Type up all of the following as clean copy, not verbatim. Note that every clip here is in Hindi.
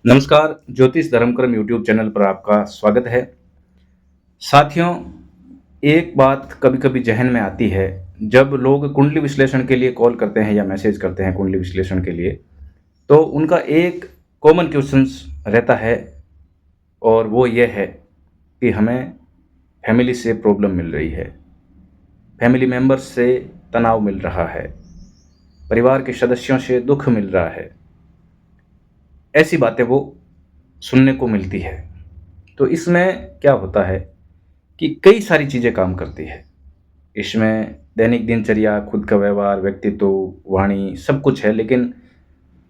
नमस्कार, ज्योतिष धर्मक्रम यूट्यूब चैनल पर आपका स्वागत है। साथियों, एक बात कभी-कभी ज़हन में आती है, जब लोग कुंडली विश्लेषण के लिए कॉल करते हैं या मैसेज करते हैं कुंडली विश्लेषण के लिए, तो उनका एक कॉमन क्वेश्चंस रहता है और वो ये है कि हमें फैमिली से प्रॉब्लम मिल रही है, फैमिली मेंबर्स से तनाव मिल रहा है, परिवार के सदस्यों से दुःख मिल रहा है। ऐसी बातें वो सुनने को मिलती है। तो इसमें क्या होता है कि कई सारी चीज़ें काम करती है। इसमें दैनिक दिनचर्या, खुद का व्यवहार, व्यक्तित्व, वाणी सब कुछ है, लेकिन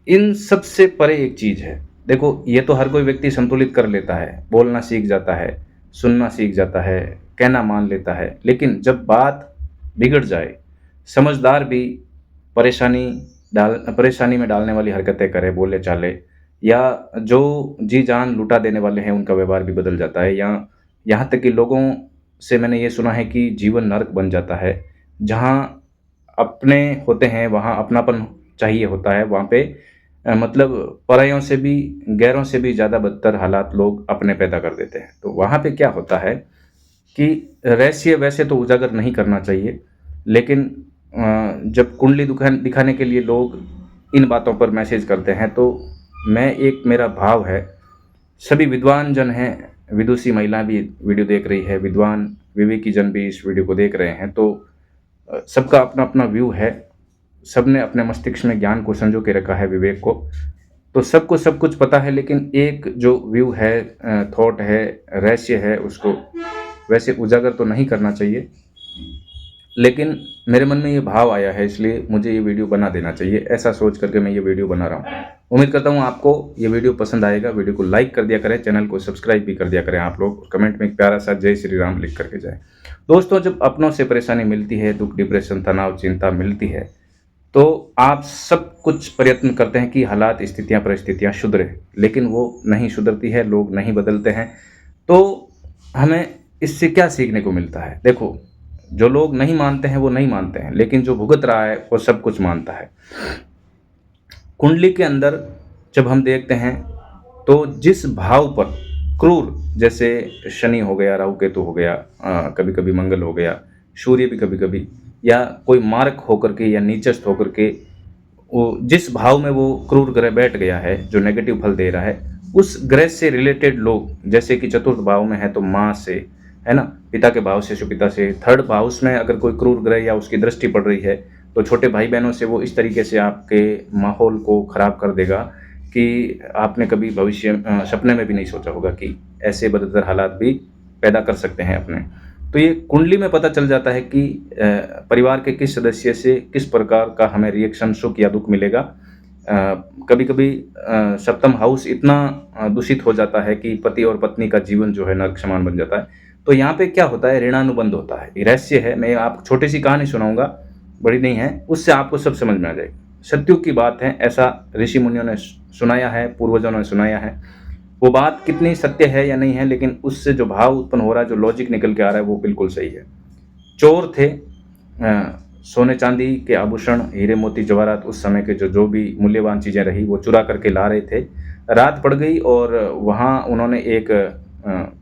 इन सब से परे एक चीज़ है। देखो, ये तो हर कोई व्यक्ति संतुलित कर लेता है, बोलना सीख जाता है, सुनना सीख जाता है, कहना मान लेता है, लेकिन जब बात बिगड़ जाए, समझदार भी परेशानी परेशानी में डालने वाली हरकतें करे, बोले-चाले, या जो जी-जान लुटा देने वाले हैं, उनका व्यवहार भी बदल जाता है, या यहाँ तक कि लोगों से मैंने ये सुना है कि जीवन नर्क बन जाता है। जहाँ अपने होते हैं, वहाँ अपनापन चाहिए होता है, वहाँ पे मतलब परायों से भी, गैरों से भी ज़्यादा बदतर हालात लोग अपने पैदा कर देते हैं। तो वहाँ पे क्या होता है कि रहस्य वैसे तो उजागर नहीं करना चाहिए, लेकिन जब कुंडली दिखाने के लिए लोग इन बातों पर मैसेज करते हैं, तो मेरा भाव है, सभी विद्वान जन हैं, विदुषी महिला भी वीडियो देख रही है, विद्वान विवेकी जन भी इस वीडियो को देख रहे हैं, तो सबका अपना-अपना व्यू है, सबने अपने मस्तिष्क में ज्ञान को संजो के रखा है, विवेक को, तो सबको सब कुछ पता है, लेकिन एक जो व्यू है, थॉट है, रहस्य है, उसको वैसे उजागर तो नहीं करना चाहिए। लेकिन मेरे मन में ये भाव आया है, इसलिए मुझे ये वीडियो बना देना चाहिए, ऐसा सोच करके मैं ये वीडियो बना रहा हूँ। उम्मीद करता हूँ आपको ये वीडियो पसंद आएगा। वीडियो को लाइक कर दिया करें, चैनल को सब्सक्राइब भी कर दिया करें आप लोग, और कमेंट में एक प्यारा सा जय श्री राम लिख करके जाएँ। दोस्तों, जब अपनों से परेशानी मिलती है, दुःख, डिप्रेशन, तनाव, चिंता मिलती है, तो आप सब कुछ प्रयत्न करते हैं कि हालात, स्थितियाँ, परिस्थितियाँ सुधरे, लेकिन वो नहीं सुधरती है, लोग नहीं बदलते हैं। तो हमें इससे क्या सीखने को मिलता है? देखो, जो लोग नहीं मानते हैं वो नहीं मानते हैं, लेकिन जो भुगत रहा है वो सब कुछ मानता है। कुंडली के अंदर जब हम देखते हैं, तो जिस भाव पर क्रूर, जैसे शनि हो गया, राहु केतु हो गया, कभी कभी मंगल हो गया, सूर्य भी कभी कभी, या कोई मार्क होकर के या नीचस्थ होकर के, वो जिस भाव में वो क्रूर ग्रह बैठ गया है, जो नेगेटिव फल दे रहा है, उस ग्रह से रिलेटेड लोग, जैसे कि चतुर्थ भाव में है तो माँ से, है ना, पिता के भाव से, सुपिता से, थर्ड हाउस में अगर कोई क्रूर ग्रह या उसकी दृष्टि पड़ रही है, तो छोटे भाई बहनों से वो इस तरीके से आपके माहौल को खराब कर देगा कि आपने कभी भविष्य सपने में भी नहीं सोचा होगा कि ऐसे बदतर हालात भी पैदा कर सकते हैं अपने। तो ये कुंडली में पता चल जाता है कि परिवार के किस सदस्य से किस प्रकार का हमें रिएक्शन, सुख या दुख मिलेगा। कभी कभी सप्तम हाउस इतना दूषित हो जाता है कि पति और पत्नी का जीवन जो है नर्क समान बन जाता है। तो यहाँ पे क्या होता है, ऋणानुबंध होता है, रहस्य है। मैं आपको छोटी सी कहानी सुनाऊंगा, बड़ी नहीं है, उससे आपको सब समझ में आ जाएगा। सत्युग की बात है, ऐसा ऋषि मुनियों ने सुनाया है, पूर्वजों ने सुनाया है। वो बात कितनी सत्य है या नहीं है, लेकिन उससे जो भाव उत्पन्न हो रहा है, जो लॉजिक निकल के आ रहा है, वो बिल्कुल सही है। चोर थे, सोने चांदी के आभूषण, हीरे मोती जवाहरात, उस समय के जो जो भी मूल्यवान चीज़ें रही, वो चुरा करके ला रहे थे। रात पड़ गई और वहाँ उन्होंने एक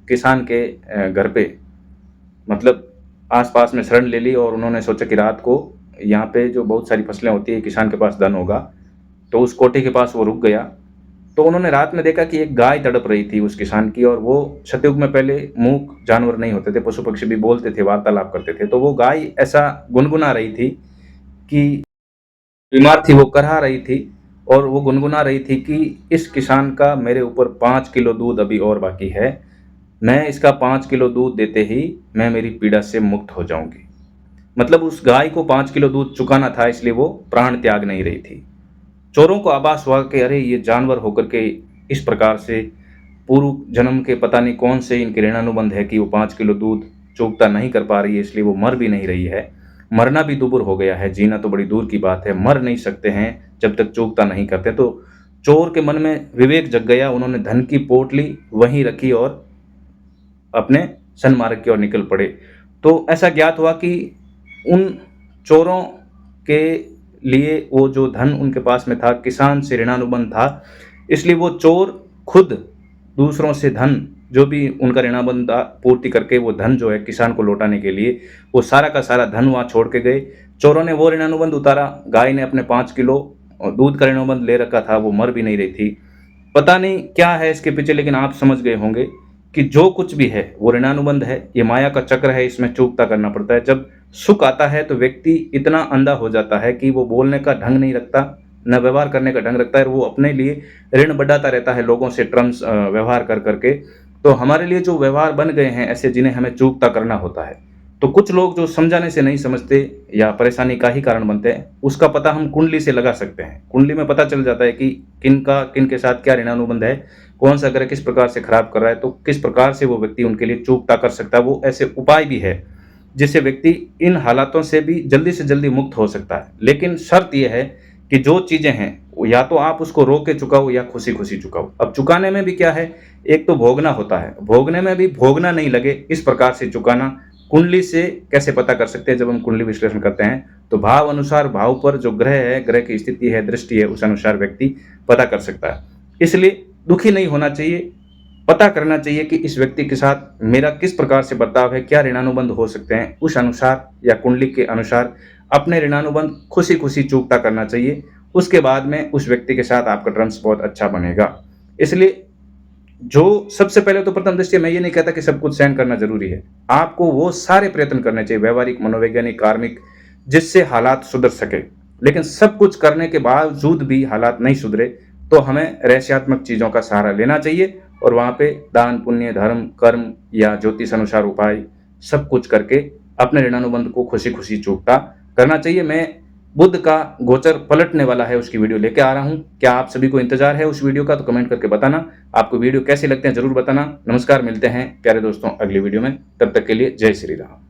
किसान के घर पे, मतलब आसपास में शरण ले ली, और उन्होंने सोचा कि रात को यहाँ पे जो बहुत सारी फसलें होती है, किसान के पास धन होगा, तो उस कोठी के पास वो रुक गया। तो उन्होंने रात में देखा कि एक गाय तड़प रही थी उस किसान की, और वो सतयुग में पहले मूक जानवर नहीं होते थे, पशु पक्षी भी बोलते थे, वार्तालाप करते थे। तो वो गाय ऐसा गुनगुना रही थी कि बीमार थी, वो करहा रही थी, और वो गुनगुना रही थी कि इस किसान का मेरे ऊपर 5 किलो दूध अभी और बाकी है, मैं इसका 5 किलो दूध देते ही मैं मेरी पीड़ा से मुक्त हो जाऊंगी। मतलब उस गाय को 5 किलो दूध चुकाना था, इसलिए वो प्राण त्याग नहीं रही थी। चोरों को आभास हुआ कि अरे, ये जानवर होकर के इस प्रकार से पूर्व जन्म के पता नहीं कौन से इनके ऋणानुबंध है कि वो 5 किलो दूध चूकता नहीं कर पा रही है, इसलिए वो मर भी नहीं रही है। मरना भी दुभर हो गया है, जीना तो बड़ी दूर की बात है, मर नहीं सकते हैं जब तक चूकता नहीं करते। तो चोर के मन में विवेक जग गया, उन्होंने धन की पोटली वहीं रखी और अपने सन्मार्ग की ओर निकल पड़े। तो ऐसा ज्ञात हुआ कि उन चोरों के लिए वो जो धन उनके पास में था, किसान से ऋणानुबंध था, इसलिए वो चोर खुद दूसरों से धन, जो भी उनका ऋणानुबंध पूर्ति करके वो धन जो है किसान को लौटाने के लिए वो सारा का सारा धन वहाँ छोड़ के गए। चोरों ने वो ऋणानुबंध उतारा, गाय ने अपने 5 किलो दूध का ऋणानुबंध ले रखा था, वो मर भी नहीं रही थी। पता नहीं क्या है इसके पीछे, लेकिन आप समझ गए होंगे कि जो कुछ भी है वो ऋणानुबंध है, ये माया का चक्र है, इसमें चूकता करना पड़ता है। जब सुख आता है तो व्यक्ति इतना अंधा हो जाता है कि वो बोलने का ढंग नहीं रखता, न व्यवहार करने का ढंग रखता है, वो अपने लिए ऋण बढ़ाता रहता है लोगों से टर्म्स व्यवहार कर करके। तो हमारे लिए जो व्यवहार बन गए हैं ऐसे, जिन्हें हमें चूकता करना होता है, तो कुछ लोग जो समझाने से नहीं समझते या परेशानी का ही कारण बनते हैं, उसका पता हम कुंडली से लगा सकते हैं। कुंडली में पता चल जाता है कि किन के साथ क्या ऋणानुबंध है, कौन सा ग्रह किस प्रकार से खराब कर रहा है, तो किस प्रकार से वो व्यक्ति उनके लिए चूकता कर सकता है। वो ऐसे उपाय भी है जिससे व्यक्ति इन हालातों से भी जल्दी से जल्दी मुक्त हो सकता है। लेकिन शर्त यह है कि जो चीज़ें हैं या तो आप उसको रो के चुकाओ या खुशी खुशी चुकाओ। अब चुकाने में भी क्या है, एक तो भोगना होता है, भोगने में भी भोगना नहीं लगे इस प्रकार से चुकाना। कुंडली से कैसे पता कर सकते हैं? जब हम कुंडली विश्लेषण करते हैं तो भाव अनुसार, भाव पर जो ग्रह है, ग्रह की स्थिति है, दृष्टि है, उस अनुसार व्यक्ति पता कर सकता है। इसलिए दुखी नहीं होना चाहिए, पता करना चाहिए कि इस व्यक्ति के साथ मेरा किस प्रकार से बर्ताव है, क्या ऋणानुबंध हो सकते हैं, उस अनुसार या कुंडली के अनुसार अपने ऋणानुबंध खुशी खुशी चूकता करना चाहिए। उसके बाद में उस व्यक्ति के साथ आपका टर्म्स बहुत अच्छा बनेगा। इसलिए जो सबसे पहले तो प्रथम दृष्टया मैं ये नहीं कहता कि सब कुछ सहन करना जरूरी है, आपको वो सारे प्रयत्न करने चाहिए, व्यवहारिक, मनोवैज्ञानिक, कार्मिक, जिससे हालात सुधर सके। लेकिन सब कुछ करने के बावजूद भी हालात नहीं सुधरे तो हमें रहस्यात्मक चीजों का सहारा लेना चाहिए और वहां पे दान, पुण्य, धर्म, कर्म या ज्योतिष अनुसार उपाय सब कुछ करके अपने ऋणानुबंध को खुशी खुशी चूकता करना चाहिए। मैं बुध का गोचर पलटने वाला है उसकी वीडियो लेके आ रहा हूं। क्या आप सभी को इंतजार है उस वीडियो का? तो कमेंट करके बताना। आपको वीडियो कैसे लगते हैं जरूर बताना। नमस्कार, मिलते हैं प्यारे दोस्तों अगली वीडियो में। तब तक के लिए जय श्री राम।